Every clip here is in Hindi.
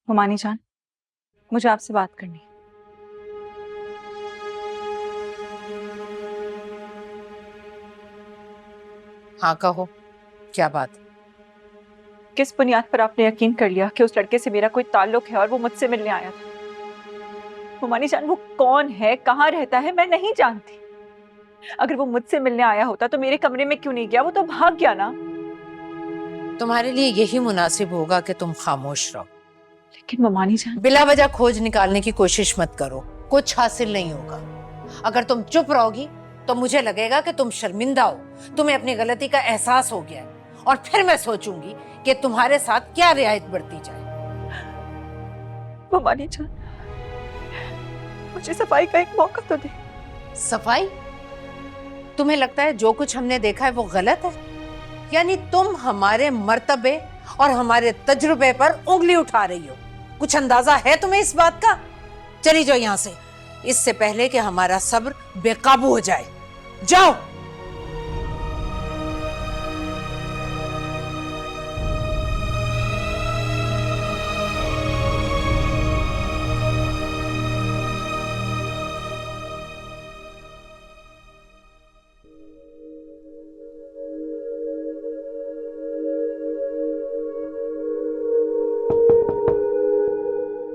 हुमानी जान, मुझे आपसे बात करनी है। हाँ कहो, क्या बात? किस बुनियाद पर आपने यकीन कर लिया कि उस लड़के से मेरा कोई ताल्लुक है और वो मुझसे मिलने आया था? हुमानी जान, वो कौन है, कहाँ रहता है, मैं नहीं जानती। अगर वो मुझसे मिलने आया होता तो मेरे कमरे में क्यों नहीं गया? वो तो भाग गया ना। तुम्हारे लिए यही मुनासिब होगा कि तुम खामोश रहो। लेकिन हुमानी जान, बिला वजह खोज निकालने की कोशिश मत करो, कुछ हासिल नहीं होगा। अगर तुम चुप रहोगी तो मुझे लगेगा कि तुम शर्मिंदा हो, तुम्हें अपनी गलती का एहसास हो गया है, और फिर मैं सोचूंगी कि तुम्हारे साथ क्या रियायत बरती जाए। हुमानी जान, मुझे सफाई का एक मौका तो दे। सफाई? तुम्हें लगता है जो कुछ हमने देखा है वो गलत है? यानी तुम हमारे मर्तबे और हमारे तजुर्बे पर उंगली उठा रही हो? कुछ अंदाजा है तुम्हें इस बात का? चली जाओ यहां से, इससे पहले कि हमारा सब्र बेकाबू हो जाए। जाओ।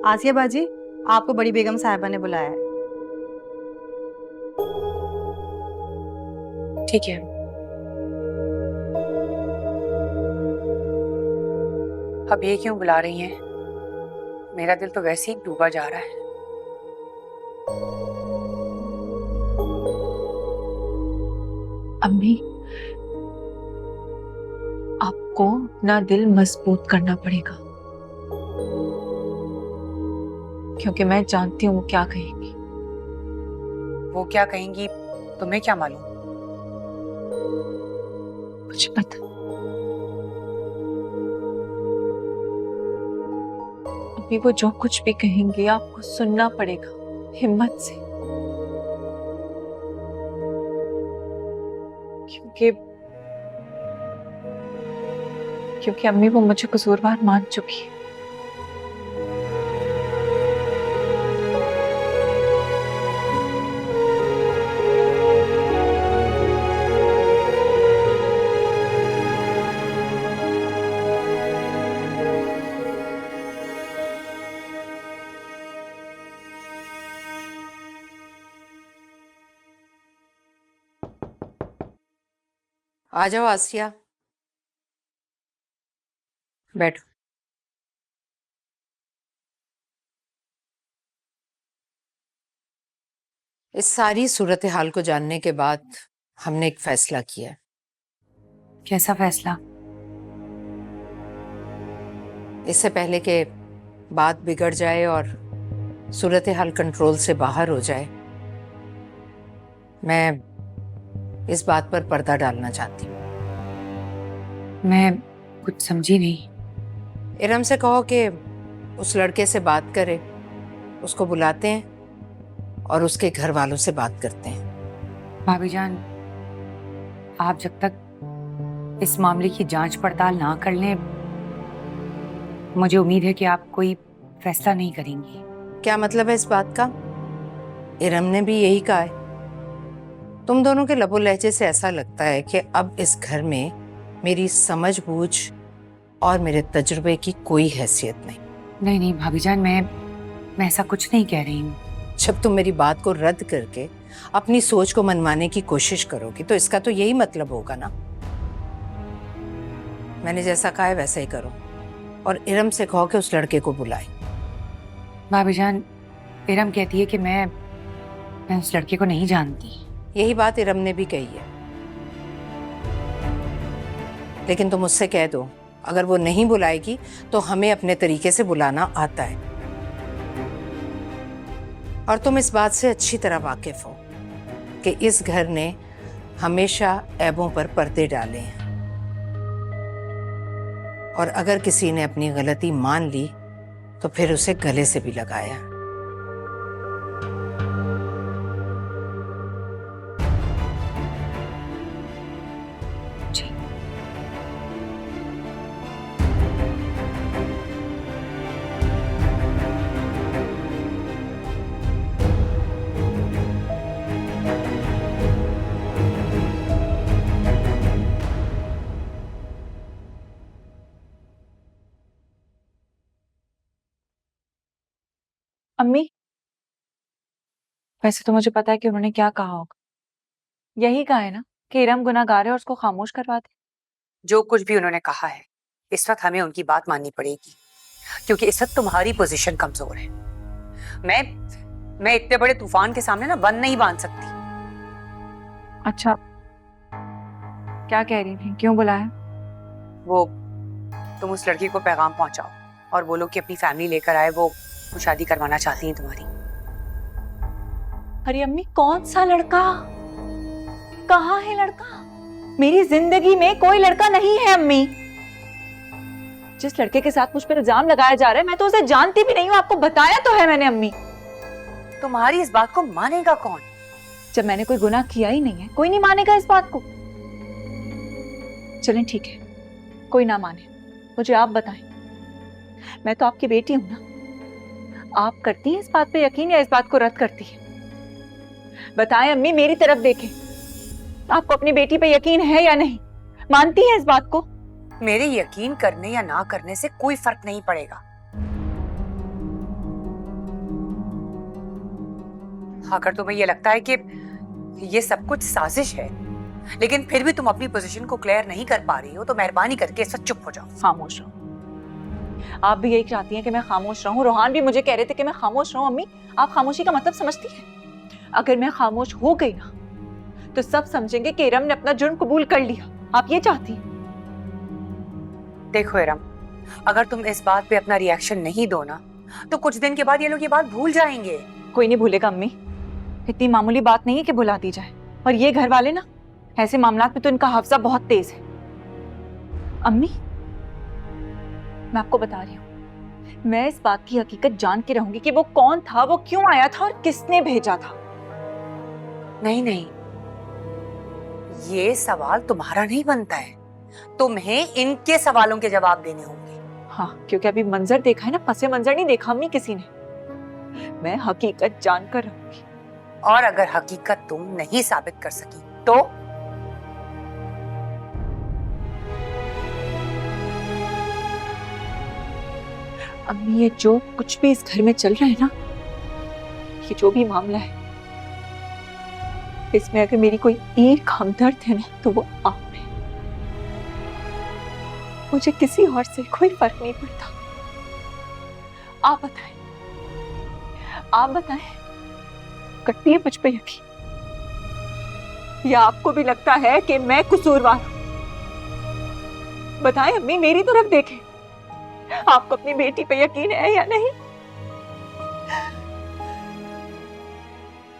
आसिया बाजी, आपको बड़ी बेगम साहिबा ने बुलाया है। ठीक है। अब ये क्यों बुला रही हैं? मेरा दिल तो वैसे ही डूबा जा रहा है। अम्मी, आपको अपना दिल मजबूत करना पड़ेगा, क्योंकि मैं जानती हूँ वो क्या कहेंगी। वो क्या कहेंगी तुम्हें क्या मालूम? मुझे पता। अभी वो जो कुछ भी कहेंगे आपको सुनना पड़ेगा, हिम्मत से। क्योंकि क्योंकि अम्मी वो मुझे कसूरवार मान चुकी है। आ जाओ आसिया, बैठो। इस सारी सूरत हाल को जानने के बाद हमने एक फैसला किया है। कैसा फैसला? इससे पहले कि बात बिगड़ जाए और सूरत हाल कंट्रोल से बाहर हो जाए, मैं इस बात पर पर्दा डालना चाहती हूँ। मैं कुछ समझी नहीं। इरम से कहो कि उस लड़के से बात करे, उसको बुलाते हैं और उसके घर वालों से बात करते हैं। भाभी जान, आप जब तक इस मामले की जांच पड़ताल ना कर लें, मुझे उम्मीद है कि आप कोई फैसला नहीं करेंगी। क्या मतलब है इस बात का? इरम ने भी यही कहा है। तुम दोनों के लबो लहजे से ऐसा लगता है कि अब इस घर में मेरी समझ बूझ और मेरे तजुर्बे की कोई हैसियत नहीं। नहीं नहीं भाभी जान, मैं ऐसा कुछ नहीं कह रही हूँ। जब तुम मेरी बात को रद्द करके अपनी सोच को मनवाने की कोशिश करोगी तो इसका तो यही मतलब होगा ना। मैंने जैसा कहा है वैसा ही करो और इरम से कहो कि उस लड़के को बुलाए। भाभी जान, इरम कहती है कि मैं उस लड़के को नहीं जानती। यही बात इरम ने भी कही है, लेकिन तुम उससे कह दो अगर वो नहीं बुलाएगी तो हमें अपने तरीके से बुलाना आता है। और तुम इस बात से अच्छी तरह वाकिफ हो कि इस घर ने हमेशा ऐबों पर पर्दे डाले हैं, और अगर किसी ने अपनी गलती मान ली तो फिर उसे गले से भी लगाया। जी। अम्मी, वैसे तो मुझे पता है कि उन्होंने क्या कहा होगा। यही कहा है ना कि इरम गुनाहगार है और उसको खामोश करवा दे। जो कुछ भी उन्होंने कहा है, इस वक्त हमें उनकी बात माननी पड़ेगी, क्योंकि इस वक्त तुम्हारी पोजीशन कमजोर है। मैं इतने बड़े तूफान के सामने ना बंद नहीं बांध सकती। अच्छा, क्या कह रही थी? क्यों बुलाया? वो तुम उस लड़की को पैगाम पहुंचाओ और बोलो कि अपनी फैमिली लेकर आए, वो शादी करवाना चाहती हैं तुम्हारी। अरे अम्मी, कौन सा लड़का? कहाँ है लड़का? मेरी जिंदगी में कोई लड़का नहीं है अम्मी। जिस लड़के के साथ मुझ पर इल्जाम लगाया जा रहा है, मैं तो उसे जानती भी नहीं हूँ। आपको बताया तो है मैंने अम्मी। तुम्हारी इस बात को मानेगा कौन? जब मैंने कोई गुनाह किया ही नहीं है, कोई नहीं मानेगा इस बात को। चलें ठीक है, कोई ना माने, मुझे आप बताएं। मैं तो आपकी बेटी हूं ना। आप करती हैं इस बात पे यकीन या इस बात को रद्द करती हैं? बताएं अम्मी, मेरी तरफ देखें। आपको अपनी बेटी पे यकीन है या नहीं? मानती हैं इस बात को? मेरे यकीन करने या ना करने से कोई फर्क नहीं पड़ेगा। अगर तुम्हें यह लगता है कि ये सब कुछ साजिश है, लेकिन फिर भी तुम अपनी पोजीशन को क्लियर नहीं कर पा रही हो, तो मेहरबानी करके इस वक्त चुप हो जाओ। खामोश रहो। आप भी यही चाहती हैं कि मैं खामोश रहूं? रोहान भी मुझे कह रहे थे कि मैं खामोश रहूं। अम्मी, आप खामोशी का मतलब समझती हैं? अगर मैं खामोश हो गई ना, तो सब समझेंगे कि इरम ने अपना जुर्म कबूल कर लिया। आप ये चाहती हैं? देखो इरम, अगर तुम इस बात पे अपना रिएक्शन नहीं दो ना, तो कुछ दिन के बाद ये लोग ये बात भूल जाएंगे। कोई नहीं भूलेगा अम्मी। इतनी मामूली बात नहीं है कि भुला दी जाए। और ये घर वाले ना, ऐसे मामलात में तो इनका हाफजा बहुत तेज है। अम्मी, मैं आपको बता रही हूँ, मैं इस बात की हकीकत जान के रहूंगी कि वो कौन था, वो क्यों आया था और किसने भेजा था। नहीं नहीं, ये सवाल तुम्हारा नहीं बनता है, तुम्हें इनके सवालों के जवाब देने होंगे। हाँ, क्योंकि अभी मंजर देखा है ना, पसे मंजर नहीं देखा अम्मी किसी ने। मैं हकीकत जानकर रहूंगी। और अगर हकीकत तुम नहीं साबित कर सकी तो? अम्मी, ये जो कुछ भी इस घर में चल रहा है ना, ये जो भी मामला है, इसमें अगर मेरी कोई एक हमदर्द है ना, तो वो आप है। मुझे किसी और से कोई फर्क नहीं पड़ता। आप बताएं, आप बताएं, करती है मुझ पे यकीन या आपको भी लगता है कि मैं कसूरवार हूं? बताएं अम्मी, मेरी तरफ देखें। आपको अपनी बेटी पे यकीन है या नहीं?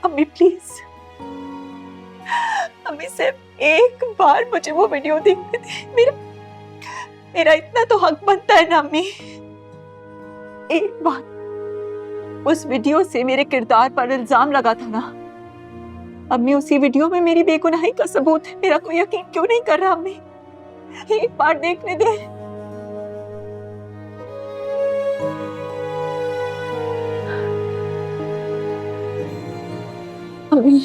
अम्मी प्लीज, अम्मी सिर्फ एक बार मुझे वो वीडियो देखने दे। मेरा इतना तो हक बनता है ना अम्मी। एक बार उस वीडियो से मेरे किरदार पर इल्जाम लगा था ना अम्मी, उसी वीडियो में मेरी बेगुनाही का सबूत है। मेरा कोई यकीन क्यों नहीं कर रहा अम्मी? एक बार देखने दे। अम्मी